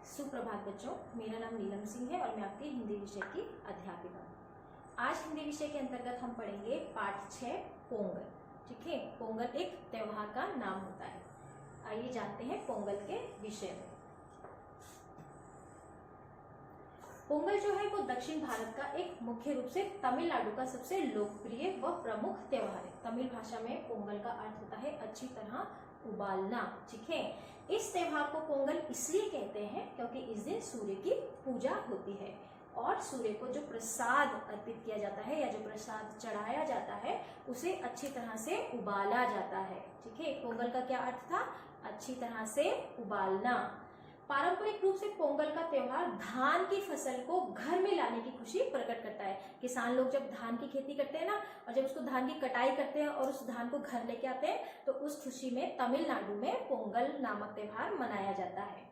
सुप्रभात बच्चों, मेरा नाम नीलम सिंह है और मैं आपकी हिंदी विषय की अध्यापिका हूँ। आज हिंदी विषय के अंतर्गत हम पढ़ेंगे पाठ 6 पोंगल। ठीक है, पोंगल एक त्योहार का नाम होता है। आइए जानते हैं पोंगल के विषय में। पोंगल जो है वो दक्षिण भारत का एक मुख्य रूप से तमिलनाडु का सबसे लोकप्रिय व प्रमुख त्योहार है। तमिल भाषा में पोंगल का अर्थ होता है अच्छी तरह उबालना। ठीक है, इस त्योहार को पोंगल इसलिए कहते हैं क्योंकि इस दिन सूर्य की पूजा होती है और सूर्य को जो प्रसाद अर्पित किया जाता है या जो प्रसाद चढ़ाया जाता है उसे अच्छी तरह से उबाला जाता है। ठीक है, पोंगल का क्या अर्थ था? अच्छी तरह से उबालना। पारंपरिक रूप से पोंगल का त्योहार धान की फसल को घर में लाने की खुशी प्रकट करता है। किसान लोग जब धान की खेती करते हैं ना, और जब उसको धान की कटाई करते हैं और उस धान को घर लेके आते हैं, तो उस खुशी में तमिलनाडु में पोंगल नामक त्योहार मनाया जाता है।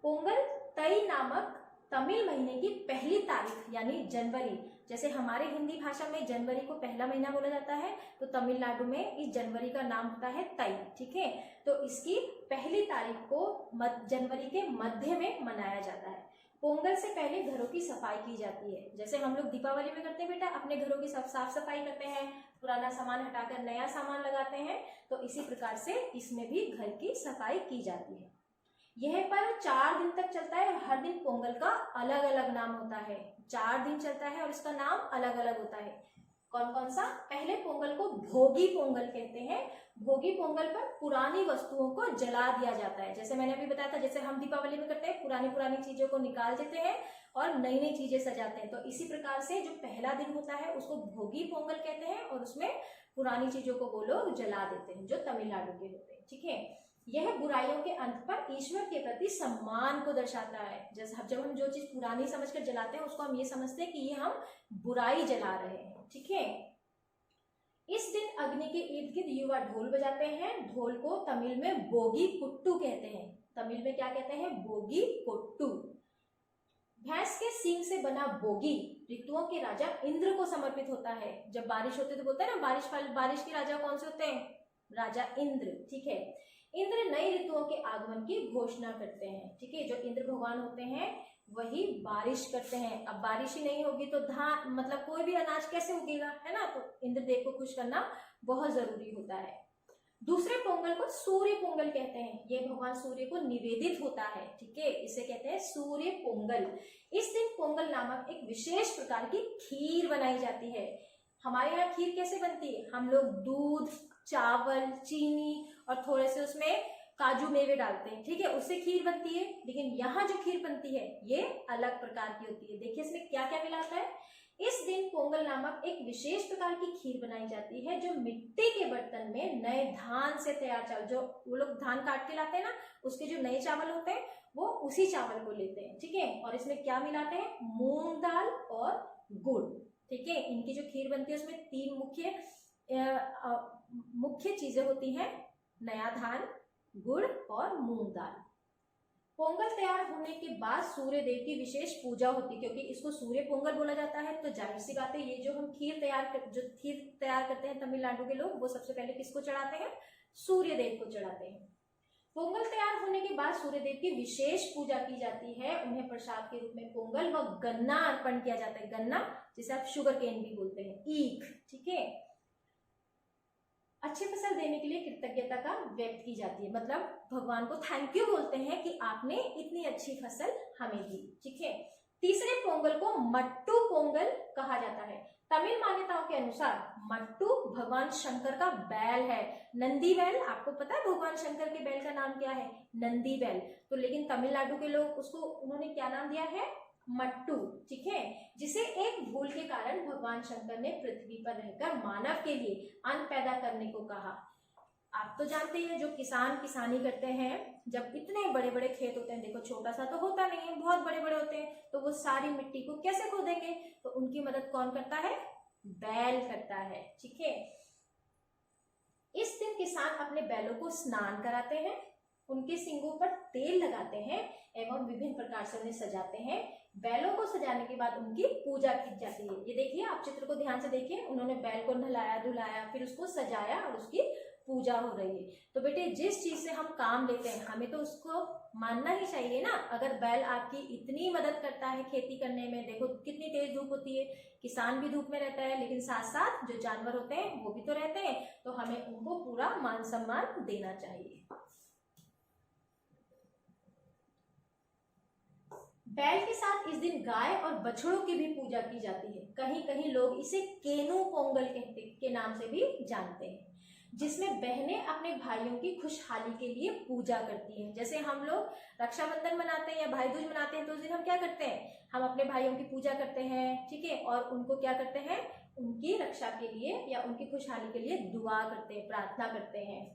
पोंगल तई नामक तमिल महीने की पहली तारीख यानी जनवरी, जैसे हमारे हिंदी भाषा में जनवरी को पहला महीना बोला जाता है, तो तमिलनाडु में इस जनवरी का नाम होता है तई। ठीक है, तो इसकी पहली तारीख को जनवरी के मध्य में मनाया जाता है। पोंगल से पहले घरों की सफाई की जाती है, जैसे हम लोग दीपावली में करते हैं बेटा, अपने घरों की साफ सफाई करते हैं, पुराना सामान हटाकर नया सामान लगाते हैं, तो इसी प्रकार से इसमें भी घर की सफाई की जाती है। यह पर्व 4 दिन तक चलता है। हर दिन पोंगल का अलग अलग नाम होता है। 4 दिन चलता है और इसका नाम अलग अलग होता है। कौन कौन सा? पहले पोंगल को भोगी पोंगल कहते हैं। भोगी पोंगल पर पुरानी वस्तुओं को जला दिया जाता है। जैसे मैंने अभी बताया था, जैसे हम दीपावली में करते हैं, पुरानी चीजों को निकाल देते हैं और नई नई चीजें सजाते हैं, तो इसी प्रकार से जो पहला दिन होता है उसको भोगी पोंगल कहते हैं और उसमें पुरानी चीजों को वो लोग जला देते हैं जो तमिलनाडु के होते हैं। ठीक है, यह बुराइयों के अंत पर ईश्वर के प्रति सम्मान को दर्शाता है। जैसे जब हम जो चीज पुरानी समझकर जलाते हैं उसको हम ये समझते हैं कि ये हम बुराई जला रहे हैं। ठीक है, इस दिन अग्नि के इर्द गिर्द युवा ढोल बजाते हैं। ढोल को तमिल में बोगी कुट्टू कहते हैं। तमिल में क्या कहते हैं? बोगी कुट्टू। भैंस के सींग से बना बोगी ऋतुओं के राजा इंद्र को समर्पित होता है। जब बारिश होती है तो बोलते हैं ना, बारिश के राजा कौन से होते हैं? राजा इंद्र। ठीक है, इंद्र नई ऋतुओं के आगमन की घोषणा करते हैं। ठीक है, जो इंद्र भगवान होते हैं वही बारिश करते हैं। अब बारिश ही नहीं होगी तो धान मतलब कोई भी अनाज कैसे उगेगा, है ना? तो इंद्र देव को खुश करना बहुत जरूरी होता है। दूसरे पोंगल को सूर्य पोंगल कहते हैं। ये भगवान सूर्य को निवेदित होता है। ठीक है, इसे कहते हैं सूर्य पोंगल। इस दिन पोंगल नामक एक विशेष प्रकार की खीर बनाई जाती है। हमारे यहाँ खीर कैसे बनती है? हम लोग दूध, चावल, चीनी और थोड़े से उसमें काजू मेवे डालते हैं। ठीक है, उससे खीर बनती है। लेकिन यहाँ जो खीर बनती है ये अलग प्रकार की होती है। देखिए इसमें क्या क्या मिलाता है। इस दिन पोंगल नामक एक विशेष प्रकार की खीर बनाई जाती है जो मिट्टी के बर्तन में नए धान से तैयार चावल, जो वो लोग धान काट के लाते हैं ना, उसके जो नए चावल होते हैं वो उसी चावल को लेते हैं। ठीक है, और इसमें क्या मिलाते हैं? मूंग दाल और गुड़। ठीक है, इनकी जो खीर बनती है उसमें 3 मुख्य चीजें होती हैं: नया धान, गुड़ और मूंग दाल। पोंगल तैयार होने के बाद सूर्य देव की विशेष पूजा होती है। क्योंकि इसको सूर्य पोंगल बोला जाता है, तो जाहिर सी बात है ये जो हम खीर तैयार करते हैं तमिलनाडु के लोग, वो सबसे पहले किसको चढ़ाते हैं? सूर्य देव को चढ़ाते हैं। पोंगल तैयार होने के बाद सूर्य देव की विशेष पूजा की जाती है। उन्हें प्रसाद के रूप में पोंगल व गन्ना अर्पण किया जाता है। गन्ना जिसे आप शुगर केन भी बोलते हैं, ईख। ठीक है, अच्छी फसल देने के लिए कृतज्ञता का व्यक्त की जाती है। मतलब भगवान को थैंक यू बोलते हैं कि आपने इतनी अच्छी फसल हमें दी। ठीक है, तीसरे पोंगल को मट्टू पोंगल कहा जाता है। तमिल मान्यताओं के अनुसार मट्टू भगवान शंकर का बैल है। नंदी बैल, आपको पता है भगवान शंकर के बैल का नाम क्या है? नंदी बैल। तो लेकिन तमिलनाडु के लोग उसको उन्होंने क्या नाम दिया है? मट्टू। ठीक है, जिसे एक भूल के कारण भगवान शंकर ने पृथ्वी पर रहकर मानव के लिए अन्न पैदा करने को कहा। आप तो जानते हैं जो किसान किसानी करते हैं, जब इतने बड़े बड़े खेत होते हैं, देखो छोटा सा तो होता नहीं है, बहुत बड़े बड़े होते हैं, तो वो सारी मिट्टी को कैसे खोदेंगे? तो उनकी मदद कौन करता है? बैल करता है। ठीक है, इस दिन किसान अपने बैलों को स्नान कराते हैं, उनके सींगों पर तेल लगाते हैं एवं विभिन्न प्रकार से उन्हें सजाते हैं। बैलों को सजाने के बाद उनकी पूजा की जाती है। ये देखिए, आप चित्र को ध्यान से देखिए, उन्होंने बैल को नहलाया धुलाया, फिर उसको सजाया और उसकी पूजा पूजा हो रही है। तो बेटे जिस चीज से हम काम लेते हैं हमें तो उसको मानना ही चाहिए ना। अगर बैल आपकी इतनी मदद करता है खेती करने में, देखो कितनी तेज धूप होती है, किसान भी धूप में रहता है, लेकिन साथ साथ जो जानवर होते हैं वो भी तो रहते हैं, तो हमें उनको पूरा मान सम्मान देना चाहिए। बैल के साथ इस दिन गाय और बछड़ों की भी पूजा की जाती है। कहीं कहीं लोग इसे केनु पोंगल के नाम से भी जानते हैं, जिसमें बहनें अपने भाइयों की खुशहाली के लिए पूजा करती हैं। जैसे हम लोग रक्षाबंधन मनाते हैं या भाई दूज मनाते हैं तो उस दिन हम क्या करते हैं, हम अपने भाइयों की पूजा करते हैं, ठीक है, और उनको क्या करते हैं, उनकी रक्षा के लिए या उनकी खुशहाली के लिए दुआ करते हैं, प्रार्थना करते हैं।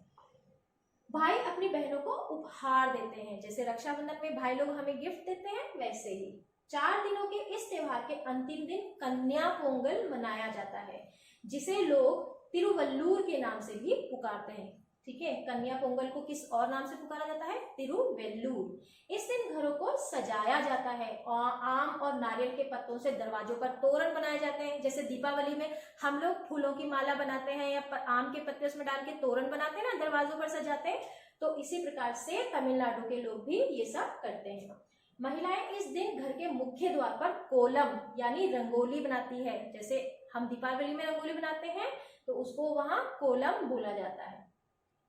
भाई अपनी बहनों को उपहार देते हैं, जैसे रक्षाबंधन में भाई लोग हमें गिफ्ट देते हैं, वैसे ही 4 दिनों के इस त्योहार के अंतिम दिन कन्या पोंगल मनाया जाता है, जिसे लोग तिरुवल्लूर के नाम से भी पुकारते हैं। ठीक है, कन्या पोंगल को किस और नाम से पुकारा जाता है, तिरुवेल्लूर। इस दिन घरों को सजाया जाता है और आम और नारियल के पत्तों से दरवाजों पर तोरण बनाए जाते हैं। जैसे दीपावली में हम लोग फूलों की माला बनाते हैं या आम के पत्ते उसमें डाल के तोरण बनाते हैं ना, दरवाजों पर सजाते हैं, तो इसी प्रकार से तमिलनाडु के लोग भी ये सब करते हैं। महिलाएं इस दिन घर के मुख्य द्वार पर कोलम यानी रंगोली बनाती है। जैसे हम दीपावली में रंगोली बनाते हैं तो उसको वहां कोलम बोला जाता है।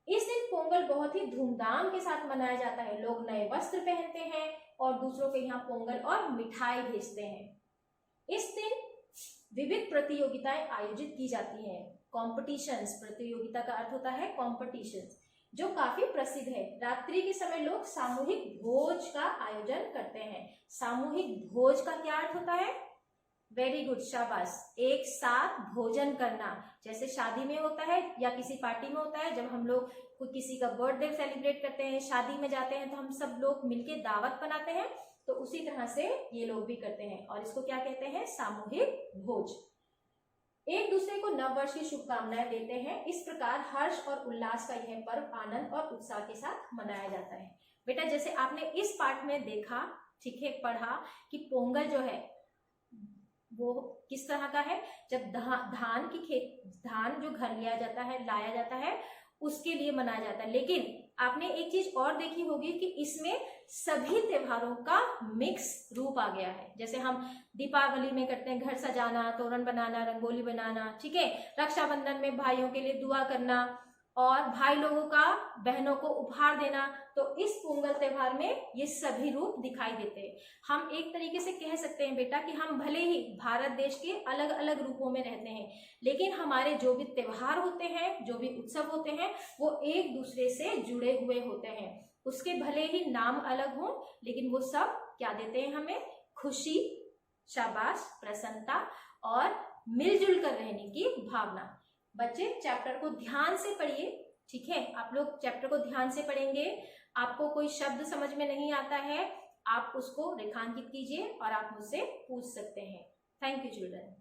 इस दिन पोंगल बहुत ही धूमधाम के साथ मनाया जाता है। लोग नए वस्त्र पहनते हैं और दूसरों के यहाँ पोंगल और मिठाई भेजते हैं। इस दिन विविध प्रतियोगिताएं आयोजित की जाती हैं। कॉम्पिटिशन्स, प्रतियोगिता का अर्थ होता है कॉम्पिटिशन्स, जो काफी प्रसिद्ध है। रात्रि के समय लोग सामूहिक भोज का आयोजन करते हैं। सामूहिक भोज का क्या अर्थ होता है, वेरी गुड, शाबाश, एक साथ भोजन करना। जैसे शादी में होता है या किसी पार्टी में होता है, जब हम लोग कोई किसी का बर्थडे सेलिब्रेट करते हैं, शादी में जाते हैं तो हम सब लोग मिलके दावत बनाते हैं, तो उसी तरह से ये लोग भी करते हैं और इसको क्या कहते हैं, सामूहिक भोज। एक दूसरे को नव वर्ष की शुभकामनाएं देते हैं। इस प्रकार हर्ष और उल्लास का यह पर्व आनंद और उत्साह के साथ मनाया जाता है। बेटा जैसे आपने इस पाठ में देखा, ठीक है, पढ़ा कि पोंगल जो है वो किस तरह का है, जब धान जो घर लाया जाता है उसके लिए मनाया जाता है। लेकिन आपने एक चीज और देखी होगी कि इसमें सभी त्योहारों का मिक्स रूप आ गया है। जैसे हम दीपावली में करते हैं घर सजाना, तोरण बनाना, रंगोली बनाना, ठीक है, रक्षाबंधन में भाइयों के लिए दुआ करना और भाई लोगों का बहनों को उपहार देना, तो इस पोंगल त्योहार में ये सभी रूप दिखाई देते हैं। हम एक तरीके से कह सकते हैं बेटा कि हम भले ही भारत देश के अलग अलग रूपों में रहते हैं, लेकिन हमारे जो भी त्योहार होते हैं, जो भी उत्सव होते हैं, वो एक दूसरे से जुड़े हुए होते हैं। उसके भले ही नाम अलग हों, लेकिन वो सब क्या देते हैं हमें, खुशी, शाबाश, प्रसन्नता और मिलजुल कर रहने की भावना। बच्चे चैप्टर को ध्यान से पढ़िए, ठीक है, आप लोग चैप्टर को ध्यान से पढ़ेंगे। आपको कोई शब्द समझ में नहीं आता है, आप उसको रेखांकित कीजिए और आप मुझसे पूछ सकते हैं। Thank you children.